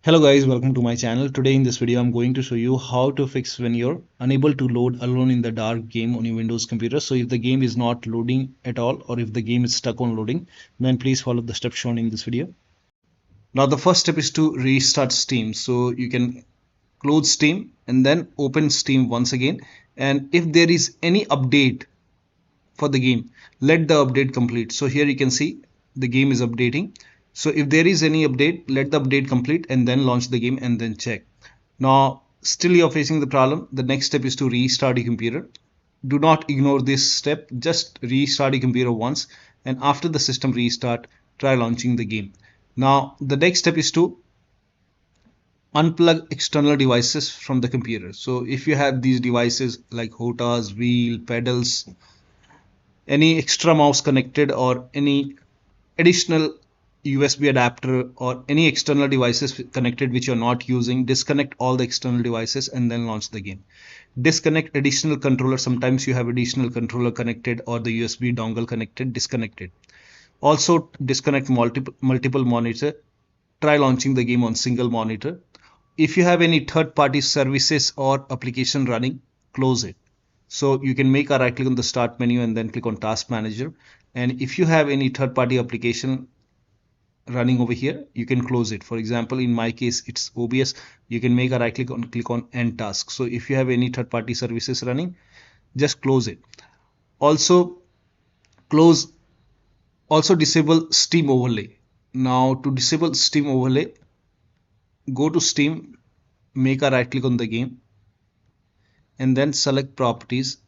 Hello guys, welcome to my channel. Today in this video I'm going to show you how to fix when you're unable to load Alone in the Dark game on your Windows computer. So if the game is not loading at all or if the game is stuck on loading, then please follow the steps shown in this video. Now the first step is to restart Steam. So you can close Steam and then open Steam once again, and if there is any update for the game, let the update complete. So here you can see the game is updating. So if there is any update, let the update complete and then launch the game and then check. Now still you're facing the problem. The next step is to restart your computer. Do not ignore this step. Just restart your computer once, and after the system restart, try launching the game. Now the next step is to unplug external devices from the computer. So if you have these devices like HOTAS, wheel, pedals, any extra mouse connected or any additional USB adapter or any external devices connected which you're not using, disconnect all the external devices and then launch the game. Disconnect additional controller. Sometimes you have additional controller connected or the USB dongle connected, disconnect it. Also disconnect multiple monitor. Try launching the game on single monitor. If you have any third-party services or application running, close it. So you can make a right click on the start menu and then click on task manager. And if you have any third-party application running over here, you can close it. For example, in my case, it's OBS. You can make a right click on end task. So if you have any third-party services running, just close it. Also disable Steam overlay. Now to disable Steam overlay, go to Steam, make a right click on the game and then select properties,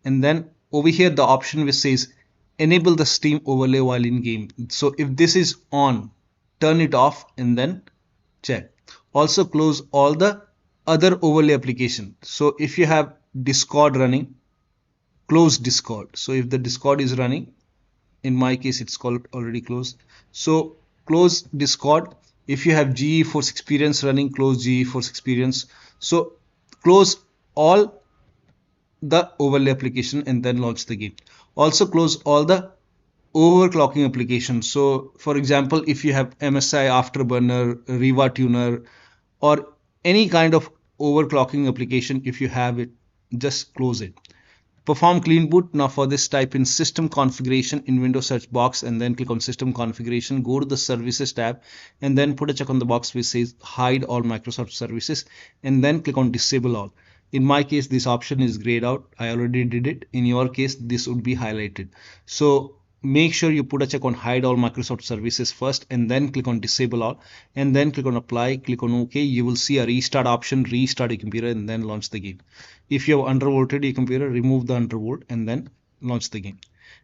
and then over here the option which says enable the Steam overlay while in game. So if this is on, turn it off and then check. Also close all the other overlay application. So if you have Discord running, close Discord. So if the Discord is running, in my case it's called already closed, so close Discord. If you have GeForce Experience running, close GeForce Experience. So close all the overlay application and then launch the game. Also close all the overclocking applications. So for example, if you have MSI Afterburner, Riva Tuner, or any kind of overclocking application, if you have it, just close it. Perform clean boot. Now for this, type in system configuration in Windows search box and then click on system configuration. Go to the services tab and then put a check on the box which says hide all Microsoft services and then click on disable all. In my case, this option is grayed out. I already did it. In your case, this would be highlighted. So make sure you put a check on hide all Microsoft services first and then click on disable all and then click on apply, click on OK. You will see a restart option, restart your computer and then launch the game. If you have undervolted your computer, remove the undervolt and then launch the game.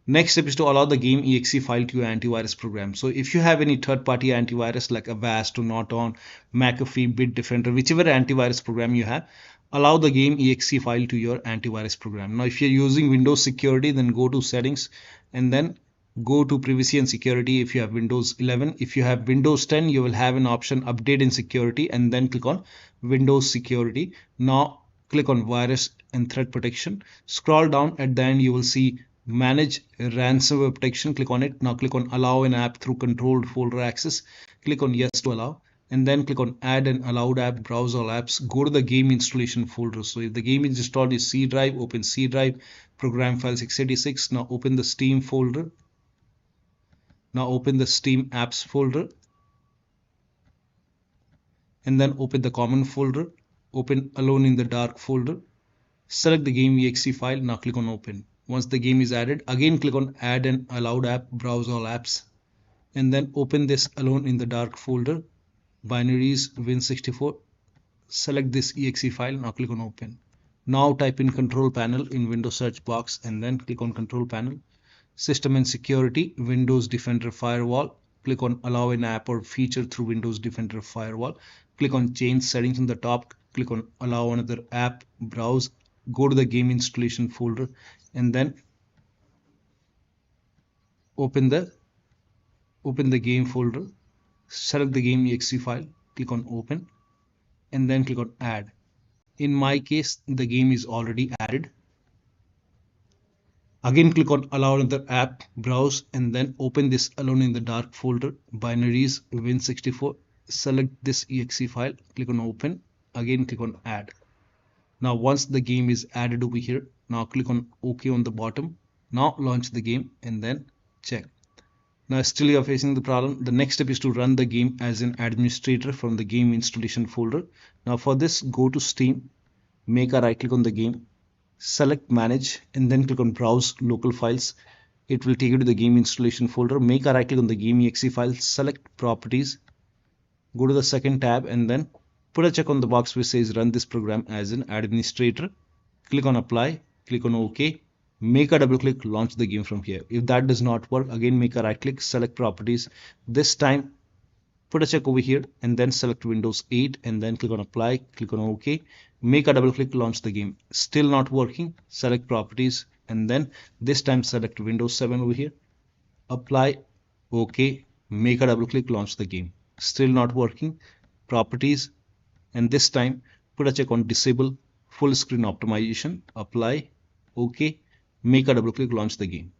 Next step is to allow the game exe file to your antivirus program. So if you have any third-party antivirus like Avast, Norton, McAfee, Bitdefender, whichever antivirus program you have, allow the game exe file to your antivirus program. Now if you're using Windows security, then go to settings and then go to privacy and security if you have Windows 11. If you have Windows 10, you will have an option update in security and then click on Windows security. Now click on virus and threat protection. Scroll down, at the end you will see manage ransomware protection. Click on it. Now click on allow an app through controlled folder access. Click on yes to allow and then click on add an allowed app, browse all apps, go to the game installation folder. So if the game is installed in C drive, open C drive, program files x86. Now open the Steam folder. Now open the Steam apps folder and then open the common folder. Open Alone in the Dark folder. Select the game exe file. Now click on open. Once the game is added, again click on add an allowed app, browse all apps, and then open this Alone in the Dark folder, binaries Win64. Select this exe file. Now click on open. Now type in control panel in Windows search box and then click on control panel. System and security, Windows Defender Firewall. Click on allow an app or feature through Windows Defender Firewall. Click on change settings on the top. Click on allow another app, browse, go to the game installation folder and then open the game folder. Select the game exe file, click on open and then click on add. In my case, the game is already added. Again click on allow another app, browse and then open this Alone in the Dark folder, binaries Win64. select this exe file, click on open, again click on add. Now once the game is added over here, now click on OK on the bottom. Now launch the game and then check. Now still you are facing the problem. The next step is to run the game as an administrator from the game installation folder. Now for this, go to Steam, make a right click on the game, select manage and then click on browse local files. It will take you to the game installation folder. Make a right click on the game exe file, select properties, go to the second tab and then put a check on the box which says run this program as an administrator. Click on apply, click on OK, make a double click, launch the game from here. If that does not work, again make a right click, select properties. This time put a check over here and then select Windows 8 and then click on apply, click on OK, make a double click, launch the game. Still not working, select properties and then this time select Windows 7 over here, apply, OK, make a double click, launch the game. Still not working, properties, and this time put a check on disable full screen optimization, apply, OK, make a double click, launch the game.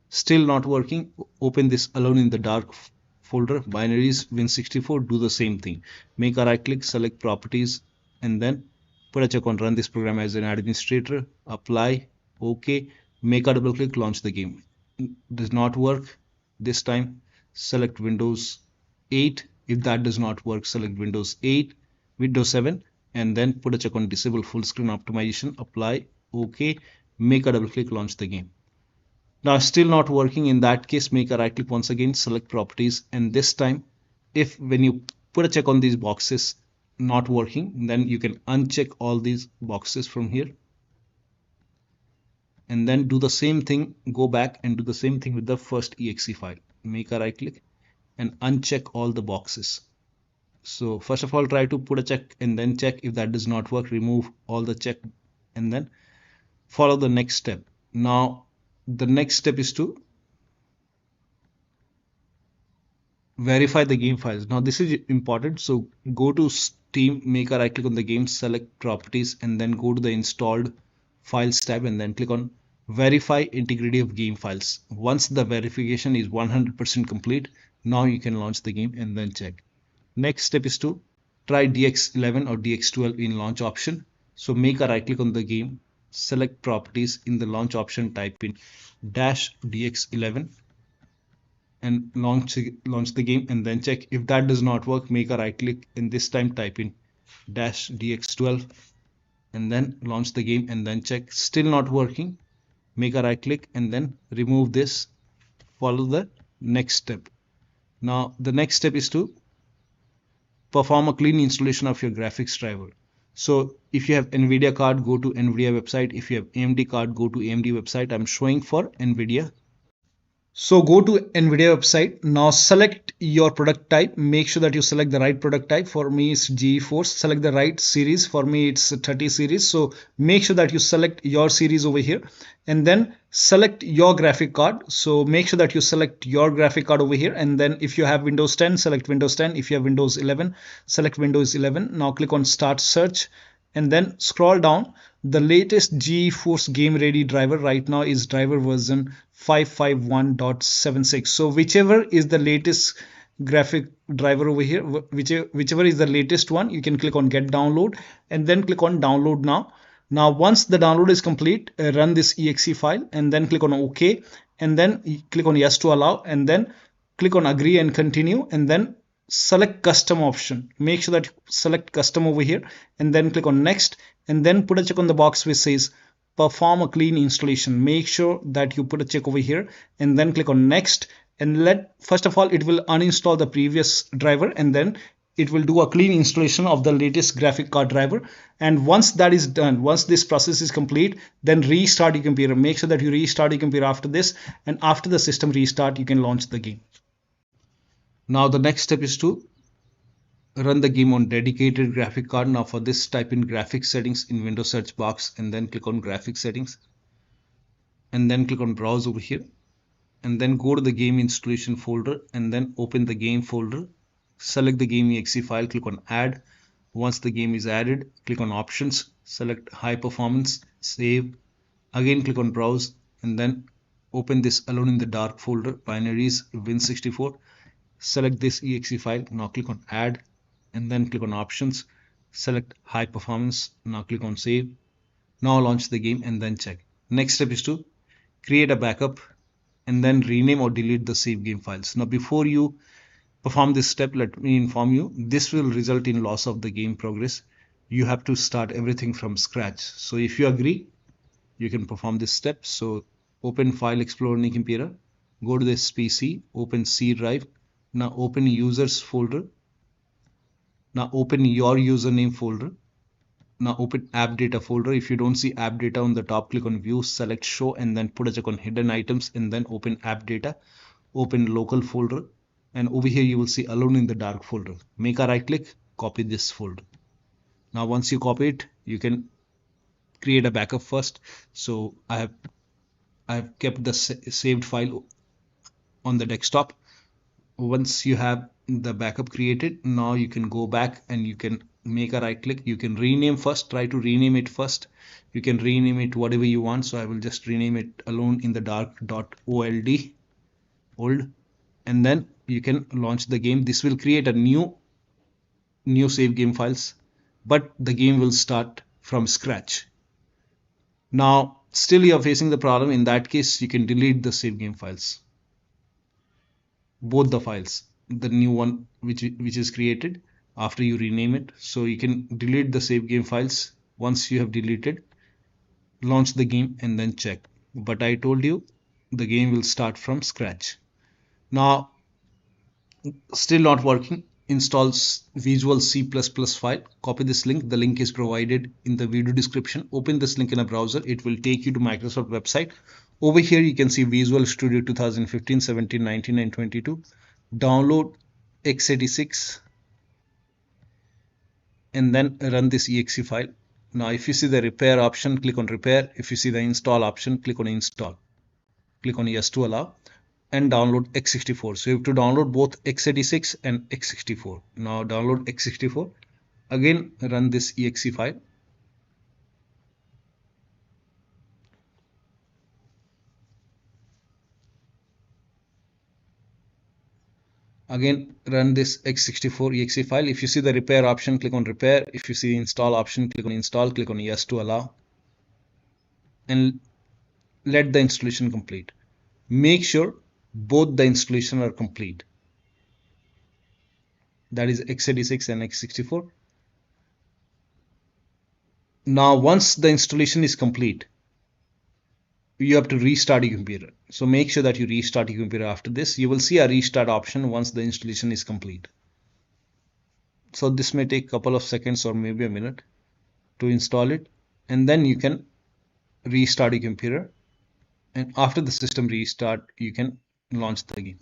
Still not working, open this alone in the dark folder, binaries, Win64, do the same thing. Make a right click, select properties and then put a check on run this program as an administrator, apply, OK, make a double click, launch the game. Does not work. This time select Windows 8. If that does not work, select Windows 8, Windows 7 and then put a check on disable full screen optimization, apply, OK, make a double click, launch the game. Now still not working. In that case, make a right click once again, select properties and this time if when you put a check on these boxes not working, then you can uncheck all these boxes from here and then do the same thing, go back and do the same thing with the first exe file. Make a right click and uncheck all the boxes. So first of all, try to put a check and then check. If that does not work, remove all the check and then follow the next step. Now the next step is to verify the game files. Now this is important. So go to Steam, make a right click on the game, select properties and then go to the installed files tab and then click on verify integrity of game files. Once the verification is 100% complete, now you can launch the game and then check. Next step is to try DX11 or DX12 in launch option. So make a right click on the game, select properties, in the launch option type in -DX11 and launch the game and then check. If that does not work, make a right click and this time type in -DX12 and then launch the game and then check. Still not working, make a right click and then remove this, follow the next step. Now the next step is to perform a clean installation of your graphics driver. So if you have NVIDIA card, go to NVIDIA website. If you have AMD card, go to AMD website. I'm showing for NVIDIA. So go to NVIDIA website. Now select your product type. Make sure that you select the right product type. For me, it's GeForce. Select the right series. For me, it's 30 series. So make sure that you select your series over here and then select your graphic card. So make sure that you select your graphic card over here. And then if you have Windows 10, select Windows 10. If you have Windows 11, select Windows 11. Now click on Start Search and then scroll down. The latest GeForce Game Ready driver right now is driver version 551.76. So whichever is the latest graphic driver over here, whichever is the latest one, you can click on get download and then click on download now. Now once the download is complete, run this exe file and then click on OK and then click on yes to allow and then click on agree and continue and then select custom option. Make sure that you select custom over here and then click on next and then put a check on the box which says perform a clean installation. Make sure that you put a check over here and then click on next and first of all it will uninstall the previous driver and then it will do a clean installation of the latest graphic card driver. And once that is done, once this process is complete, then restart your computer. Make sure that you restart your computer after this, and after the system restart you can launch the game. Now the next step is to run the game on dedicated graphic card. Now for this, type in graphics settings in Windows search box and then click on graphics settings and then click on browse over here and then go to the game installation folder and then open the game folder, select the game exe file, click on add. Once the game is added, click on options, select high performance, save, again click on browse and then open this alone in the dark folder, binaries, Win64. select this exe file. Now click on add and then click on options, select high performance. Now click on save. Now launch the game and then check. Next step is to create a backup and then rename or delete the save game files. Now before you perform this step, let me inform you, this will result in loss of the game progress. You have to start everything from scratch. So if you agree, you can perform this step. So open File Explorer on your computer, go to this PC, open C drive. Now open users folder. Now open your username folder. Now open app data folder. If you don't see app data on the top, click on view, select show, and then put a check on hidden items, and then open app data, open local folder, and over here you will see alone in the dark folder. Make a right click, copy this folder. Now once you copy it, you can create a backup first. So I have kept the saved file on the desktop. Once you have the backup created, now you can go back and you can make a right click. You can rename first, try to rename it first. You can rename it whatever you want. So I will just rename it alone in the dark.old, and then you can launch the game. This will create a new save game files, but the game will start from scratch. Now still you are facing the problem. In that case, you can delete the save game files, both the files, the new one which is created after you rename it. So you can delete the save game files. Once you have deleted, launch the game and then check. But I told you the game will start from scratch. Now still not working, installs Visual C++ file. Copy this link. The link is provided in the video description. Open this link in a browser. It will take you to Microsoft website. Over here you can see Visual Studio 2015, 17, 19 and 22. Download x86 and then run this exe file. Now if you see the repair option, click on repair. If you see the install option, click on install. Click on yes to allow and download x64. So you have to download both x86 and x64. Now download x64. Again run this exe file. Again run this x64 exe file. If you see the repair option, click on repair. If you see the install option, click on install. Click on yes to allow and let the installation complete. Make sure both the installation are complete, that is x86 and x64. Now once the installation is complete, you have to restart your computer. So make sure that you restart your computer. After this, you will see a restart option once the installation is complete. So this may take a couple of seconds or maybe a minute to install it, and then you can restart your computer, and after the system restart you can launch the game.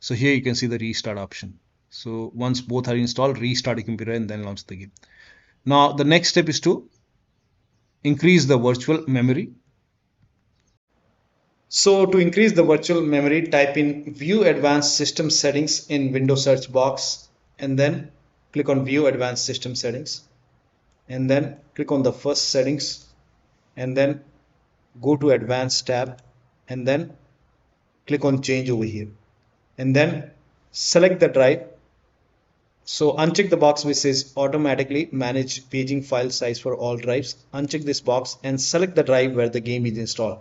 So here you can see the restart option. So once both are installed, restart your computer and then launch the game. Now the next step is to increase the virtual memory. So to increase the virtual memory, type in View Advanced System Settings in Windows search box, and then click on View Advanced System Settings, and then click on the first settings, and then go to Advanced tab, and then click on Change over here, and then select the drive. So uncheck the box which says automatically manage paging file size for all drives. Uncheck this box and select the drive where the game is installed.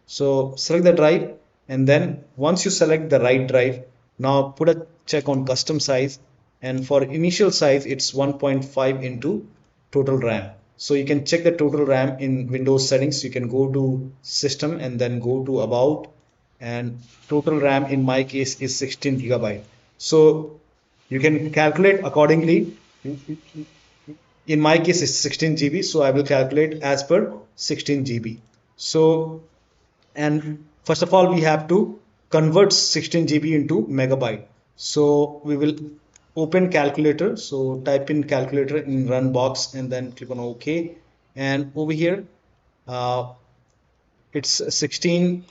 So select the drive, and then once you select the right drive, now put a check on custom size, and for initial size it's 1.5 into total RAM. So you can check the total RAM in Windows settings. You can go to system and then go to about, and total RAM in my case is 16 GB. So you can calculate accordingly. In my case it's 16 GB, so I will calculate as per 16 GB. So, and first of all we have to convert 16 GB into megabyte. So we will open calculator. So type in calculator in run box and then click on OK, and over here it's 16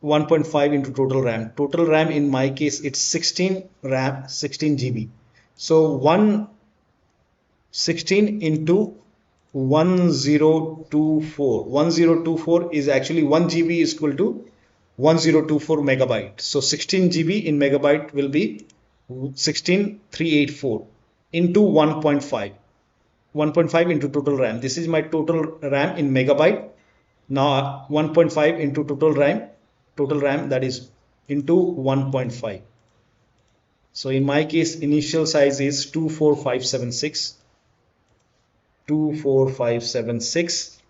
1.5 into total RAM. Total RAM in my case it's 16 RAM 16 GB. So 116 into 1024 is actually 1 GB is equal to 1024 megabyte. So 16 GB in megabyte will be 16384 into 1.5. 1.5 into total RAM. This is my total RAM in megabyte. Now 1.5 into total RAM that is into 1.5. So in my case, initial size is 24576, 24576,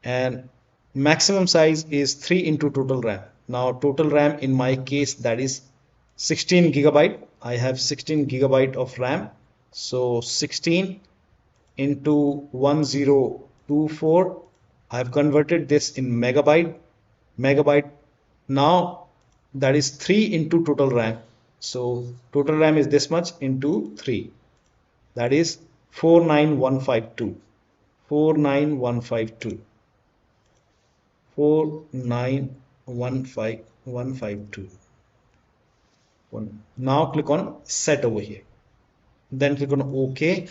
and maximum size is 3 into total RAM. Now total RAM in my case that is 16 gigabyte. I have 16 gigabyte of RAM. So 16 into 1024. I have converted this in megabyte. Now that is 3 into total RAM. So total RAM is this much into 3. That is 49152. 49152. 4915152. Now click on set over here. Then click on OK.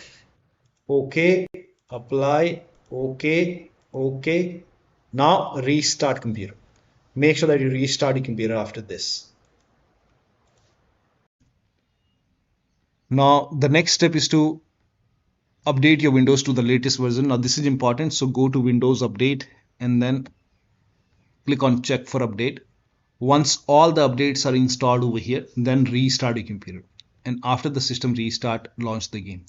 OK. Apply. OK. OK. Now restart computer. Make sure that you restart your computer after this. Now the next step is to update your Windows to the latest version. Now this is important, so go to Windows Update and then click on check for update. Once all the updates are installed over here, then restart your computer, and after the system restart, launch the game.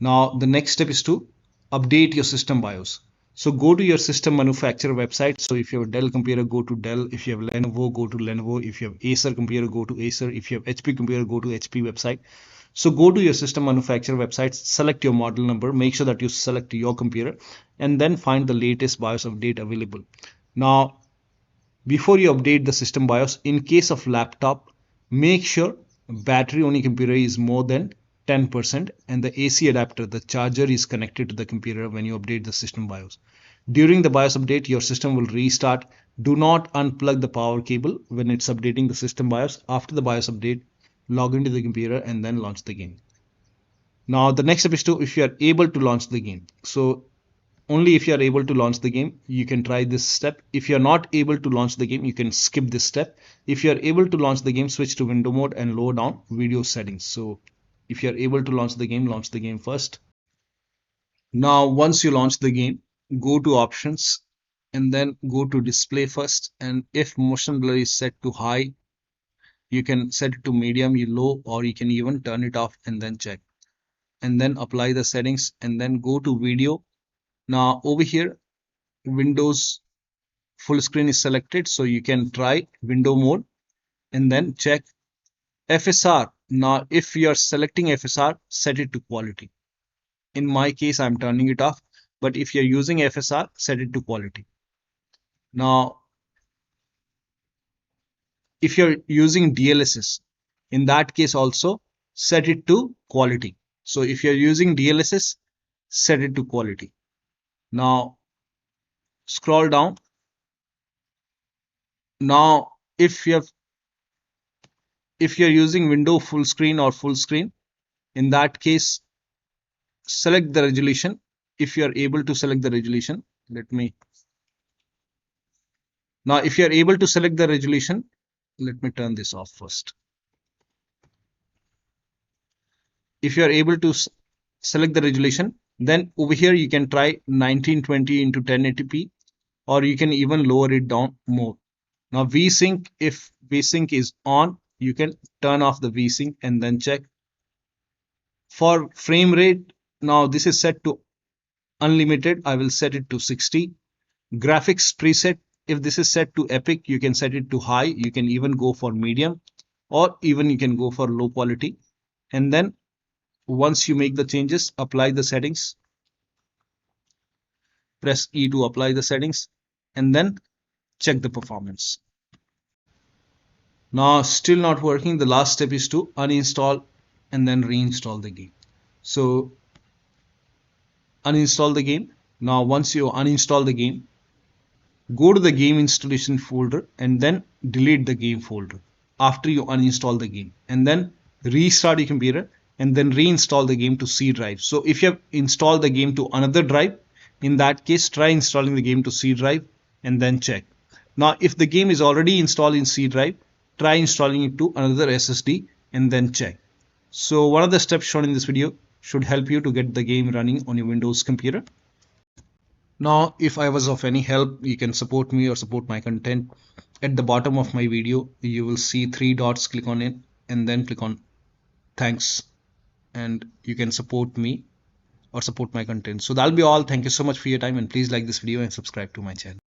Now the next step is to update your system BIOS. So go to your system manufacturer website. So if you have a Dell computer, go to Dell. If you have Lenovo, go to Lenovo. If you have Acer computer, go to Acer. If you have HP computer, go to HP website. So go to your system manufacturer website, select your model number, make sure that you select your computer, and then find the latest BIOS update available. Now, before you update the system BIOS, in case of laptop, make sure battery on your computer is more than 10% and the AC adapter, the charger, is connected to the computer when you update the system BIOS. During the BIOS update, your system will restart. Do not unplug the power cable when it's updating the system BIOS. After the BIOS update, log into the computer and then launch the game. Now the next step is to, if you are able to launch the game. So only if you are able to launch the game, you can try this step. If you are not able to launch the game, you can skip this step. If you are able to launch the game, switch to window mode and lower down video settings. So if you are able to launch the game first. Now once you launch the game, go to options and then go to display first, and if motion blur is set to high, you can set it to medium, low, or you can even turn it off and then check, and then apply the settings and then go to video. Now over here, Windows full screen is selected, so you can try window mode and then check FSR. Now if you are selecting FSR, set it to quality. In my case, I'm turning it off, but if you're using FSR, set it to quality. Now if you're using DLSS, in that case also set it to quality. So if you're using DLSS, set it to quality. Now scroll down. Now if you're using window full screen or full screen, in that case select the resolution. If you are able to select the resolution, if you are able to select the resolution, let me turn this off first. If you are able to select the resolution, then over here you can try 1920 into 1080p, or you can even lower it down more. Now VSync, if VSync is on, you can turn off the VSync and then check. For frame rate, now this is set to unlimited. I will set it to 60. Graphics preset, if this is set to epic, you can set it to high. You can even go for medium, or even you can go for low quality. And then once you make the changes, apply the settings. Press E to apply the settings and then check the performance. Now still not working. The last step is to uninstall and then reinstall the game. So uninstall the game. Now once you uninstall the game, go to the game installation folder and then delete the game folder after you uninstall the game, and then restart your computer and then reinstall the game to C drive. So if you have installed the game to another drive, in that case try installing the game to C drive and then check. Now, if the game is already installed in C drive, try installing it to another SSD and then check. So one of the steps shown in this video should help you to get the game running on your Windows computer. Now, if I was of any help, you can support me or support my content. At the bottom of my video, you will see three dots. Click on it and then click on thanks, and you can support me or support my content. So that'll be all. Thank you so much for your time, and please like this video and subscribe to my channel.